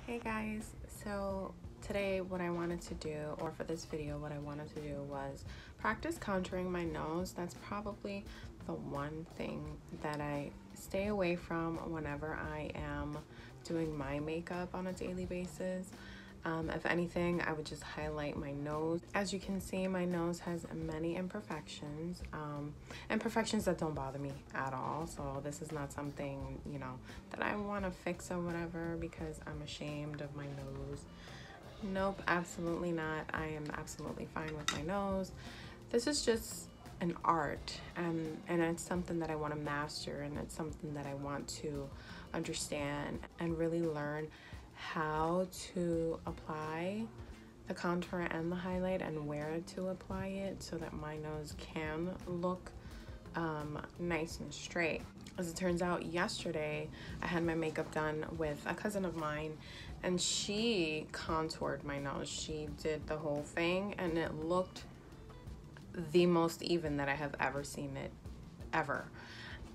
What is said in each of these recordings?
Hey guys, so today what I wanted to do, or for this video what I wanted to do, was practice contouring my nose. That's probably the one thing that I stay away from whenever I am doing my makeup on a daily basis. If anything, I would just highlight my nose. As you can see, my nose has many imperfections, imperfections that don't bother me at all. So this is not something, that I want to fix or whatever because I'm ashamed of my nose. Nope, absolutely not. I am absolutely fine with my nose. This is just an art, and it's something that I want to master, and it's something that I want to understand and really learn how to apply the contour and the highlight and where to apply it so that my nose can look nice and straight. As it turns out, yesterday I had my makeup done with a cousin of mine, and she contoured my nose. She did the whole thing, and it looked the most even that I have ever seen it ever.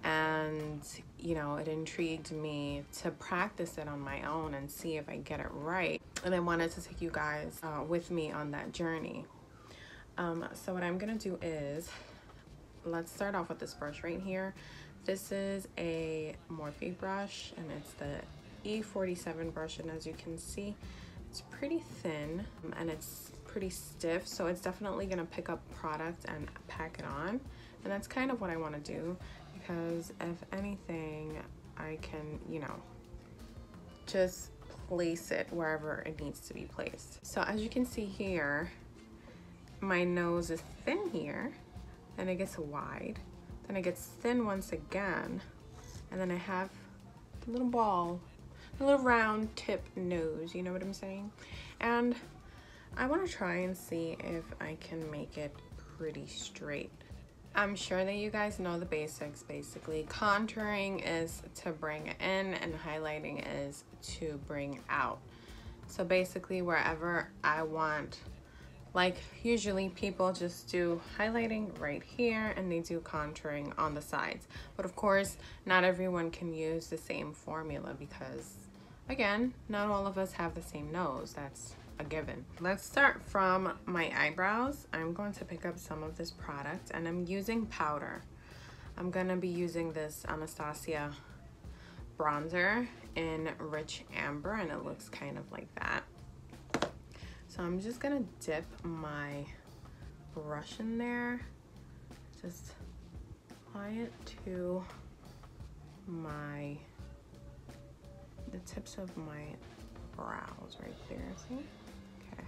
And it intrigued me to practice it on my own and see if I get it right, and I wanted to take you guys with me on that journey. So what I'm gonna do is, let's start off with this brush right here. This is a Morphe brush, and it's the E47 brush, and as you can see, it's pretty thin and it's pretty stiff, so it's definitely gonna pick up product and pack it on, and that's kind of what I want to do, because if anything, I can, just place it wherever it needs to be placed. So as you can see here, my nose is thin here, then it gets wide, then it gets thin once again, and then I have a little ball, a little round tip nose, you know what I'm saying? And I want to try and see if I can make it pretty straight. I'm sure that you guys know the basics. Basically, contouring is to bring in and highlighting is to bring out. So basically, wherever I want, like usually people just do highlighting right here and they do contouring on the sides. But of course, not everyone can use the same formula because, again, not all of us have the same nose. That's a given. Let's start from my eyebrows. I'm going to pick up some of this product, and I'm using powder. I'm gonna be using this Anastasia bronzer in Rich Amber, and it looks kind of like that. So I'm just gonna dip my brush in there, just apply it to the tips of my brows right there, see? Okay.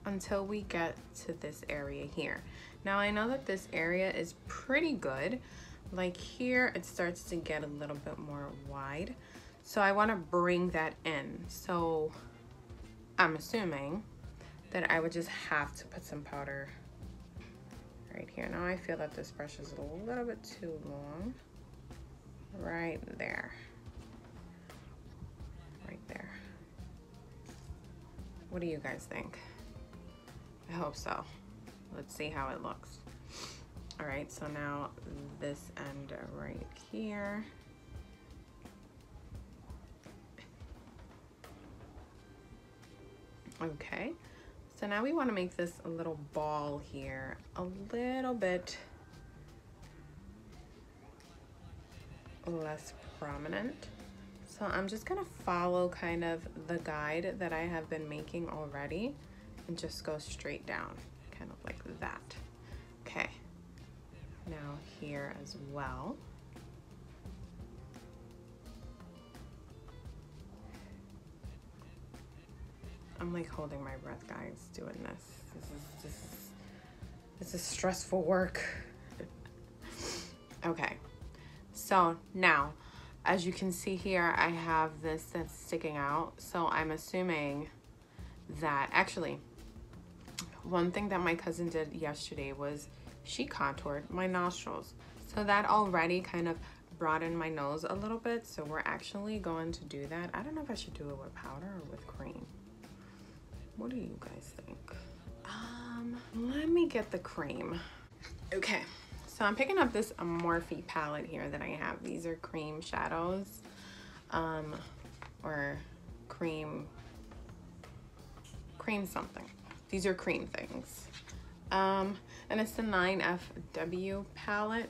Until we get to this area here. Now I know that this area is pretty good. Like here, it starts to get a little bit more wide. So I wanna bring that in. So I'm assuming that I would just have to put some powder right here. Now I feel that this brush is a little bit too long. Right there. Right there. What do you guys think? I hope so. Let's see how it looks. All right, so now this end right here. Okay, so now we want to make this a little ball here, a little bit less prominent. So I'm just gonna follow kind of the guide that I have been making already and just go straight down, kind of like that. Okay, now here as well. I'm like holding my breath, guys, doing this. This is stressful work. Okay, so now, as you can see here, I have this that's sticking out. So I'm assuming that, actually, one thing that my cousin did yesterday was she contoured my nostrils. So that already kind of brought in my nose a little bit. So we're actually going to do that. I don't know if I should do it with powder or with cream. What do you guys think? Let me get the cream. Okay, so I'm picking up this Morphe palette here that I have. These are cream shadows, or cream something. These are cream things. And it's the 9FW palette.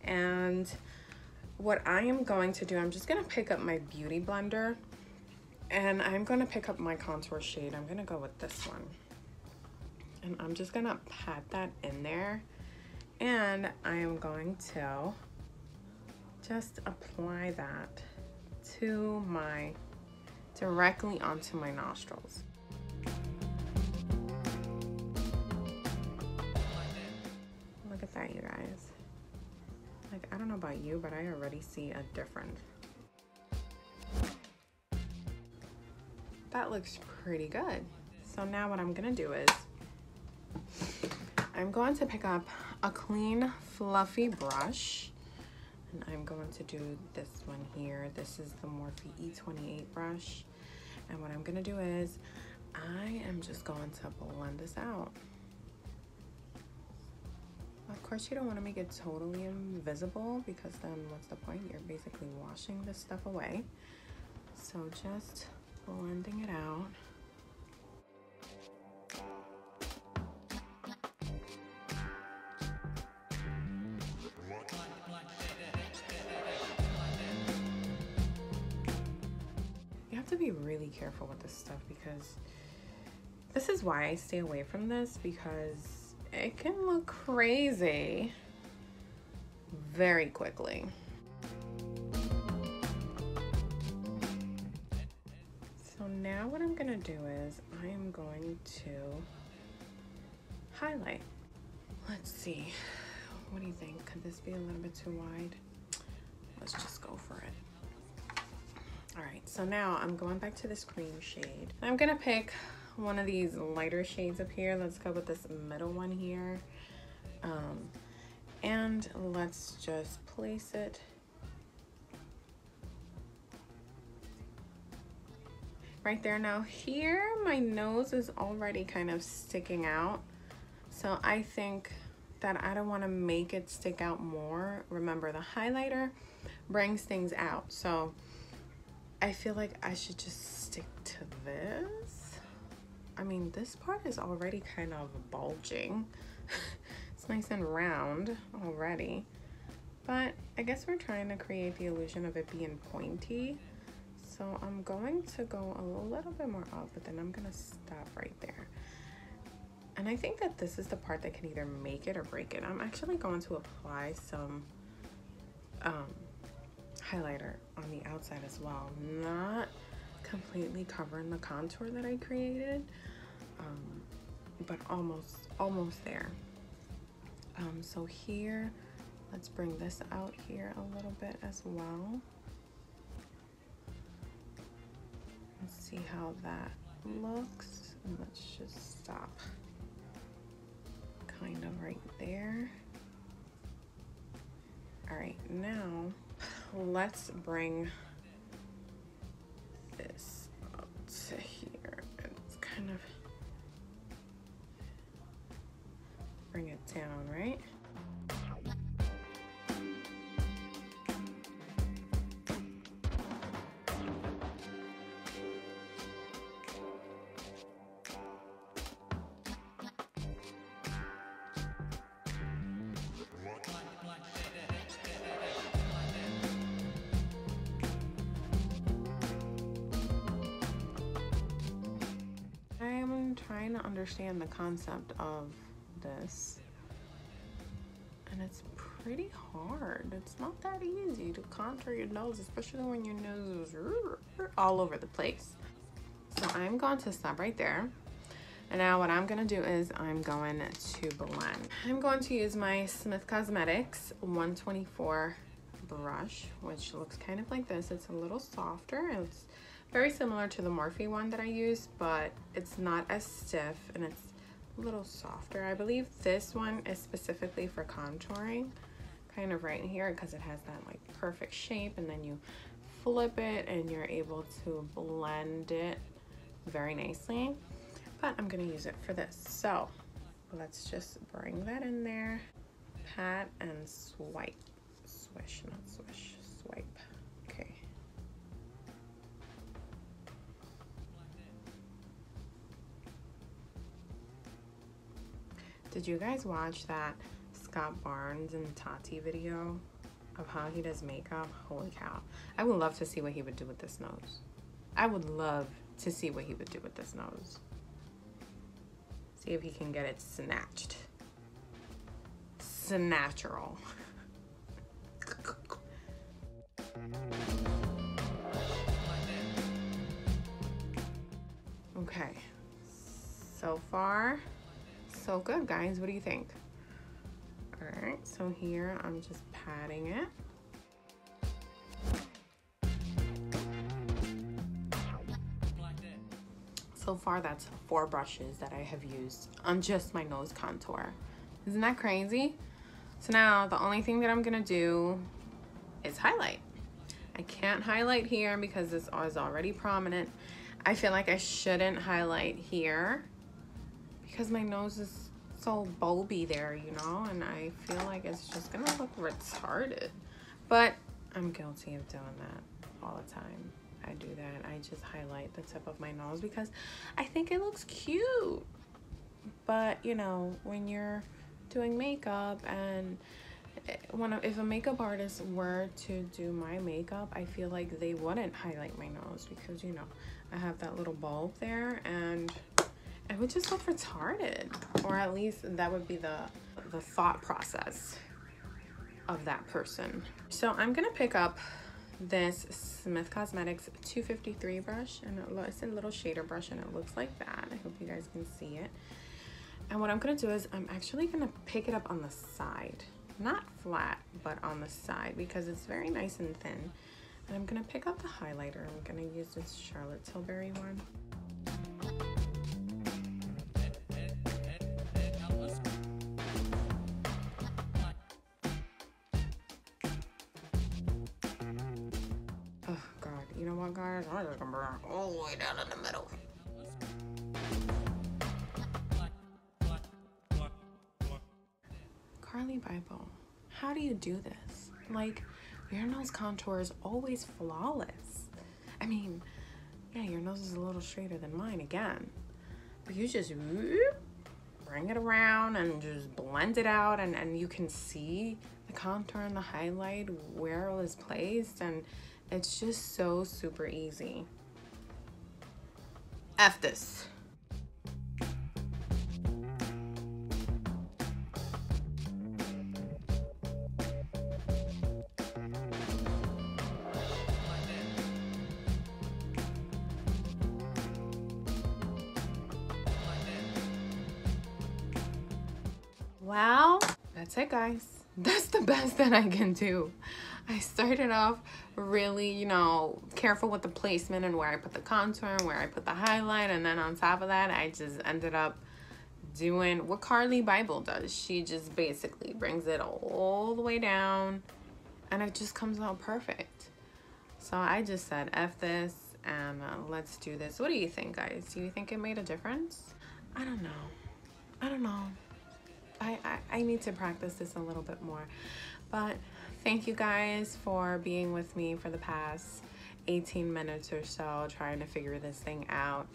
And what I am going to do, I'm just gonna pick up my beauty blender and I'm gonna pick up my contour shade. I'm gonna go with this one. And I'm just gonna pat that in there. And I am going to just apply that to directly onto my nostrils. Look at that, you guys. Like, I don't know about you, but I already see a difference. That looks pretty good. So now what I'm gonna do is I'm going to pick up a clean, fluffy brush. And I'm going to do this one here. This is the Morphe E28 brush. And what I'm gonna do is I am just going to blend this out. Of course, you don't want to make it totally invisible because then what's the point? You're basically washing this stuff away. So just blending it out. You have to be really careful with this stuff because this is why I stay away from this, because it can look crazy very quickly. So now what I'm gonna do is I am going to highlight. Let's see, what do you think? Could this be a little bit too wide? Let's just go for it. All right, so now I'm going back to this cream shade. I'm gonna pick one of these lighter shades up here. Let's go with this middle one here. And let's just place it right there. Now here, my nose is already kind of sticking out. So I think that I don't wanna make it stick out more. Remember, the highlighter brings things out. So I feel like I should just stick to this. I mean, this part is already kind of bulging. It's nice and round already. But I guess we're trying to create the illusion of it being pointy. So I'm going to go a little bit more up, but then I'm gonna stop right there. And I think that this is the part that can either make it or break it. I'm actually going to apply some highlighter on the outside as well. Not completely covering the contour that I created, but almost there. So here, let's bring this out here a little bit as well. Let's see how that looks, and let's just stop kind of right there. All right, now let's bring this up to here. It's kind of bring it down, right? I'm trying to understand the concept of this, and it's pretty hard. It's not that easy to contour your nose, especially when your nose is all over the place. So I'm going to stop right there. And now what I'm gonna do is I'm going to blend. I'm going to use my Smith Cosmetics 124 brush, which looks kind of like this. It's a little softer. It's very similar to the Morphe one that I use, but it's not as stiff and it's a little softer. I believe this one is specifically for contouring, kind of right here, because it has that like perfect shape, and then you flip it and you're able to blend it very nicely. But I'm gonna use it for this. So let's just bring that in there, pat and swipe. Swish, not swish, swipe. Okay. Did you guys watch that Scott Barnes and Tati video of how he does makeup? Holy cow. I would love to see what he would do with this nose. I would love to see what he would do with this nose. See if he can get it snatched. Snatchural. Okay. So far, so good, guys. What do you think? All right, so here I'm just patting it. So far, that's 4 brushes that I have used on just my nose contour. Isn't that crazy? So now the only thing that I'm gonna do is highlight. I can't highlight here because this is already prominent. I feel like I shouldn't highlight here because my nose is so bulby there, you know, and I feel like it's just gonna look retarded. But I'm guilty of doing that all the time. I do that. I just highlight the tip of my nose because I think it looks cute. But, you know, when you're doing makeup and if a makeup artist were to do my makeup, I feel like they wouldn't highlight my nose because, you know, I have that little bulb there and it would just look retarded. Or at least that would be the thought process of that person. So I'm gonna pick up this Smith Cosmetics 253 brush, and it's a little shader brush, and it looks like that. I hope you guys can see it. And what I'm gonna do is I'm actually gonna pick it up on the side, not flat, but on the side, because it's very nice and thin. And I'm gonna pick up the highlighter. I'm gonna use this Charlotte Tilbury one. Oh God, you know what, guys? I'm just gonna bring it all the way down in the middle. Carly Bible, how do you do this? Like, your nose contour is always flawless. I mean, yeah, your nose is a little straighter than mine again, but you just bring it around and just blend it out, and you can see the contour and the highlight where it was placed, and it's just so super easy. F this. Well, that's it, guys. That's the best that I can do. I started off really, you know, careful with the placement and where I put the contour and where I put the highlight, and then on top of that, I just ended up doing what Carly Bible does. She just basically brings it all the way down, and it just comes out perfect. So I just said, F this, and let's do this. What do you think, guys? Do you think it made a difference? I don't know. I don't know. I need to practice this a little bit more. But thank you guys for being with me for the past 18 minutes or so trying to figure this thing out.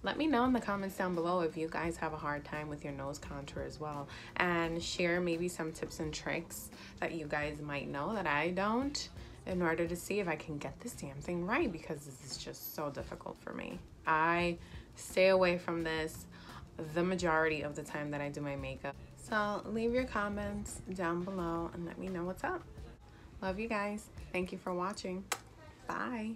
Let me know in the comments down below if you guys have a hard time with your nose contour as well, and share maybe some tips and tricks that you guys might know that I don't, in order to see if I can get this damn thing right, because this is just so difficult for me. I stay away from this the majority of the time that I do my makeup. So leave your comments down below and let me know what's up. Love you guys. Thank you for watching. Bye.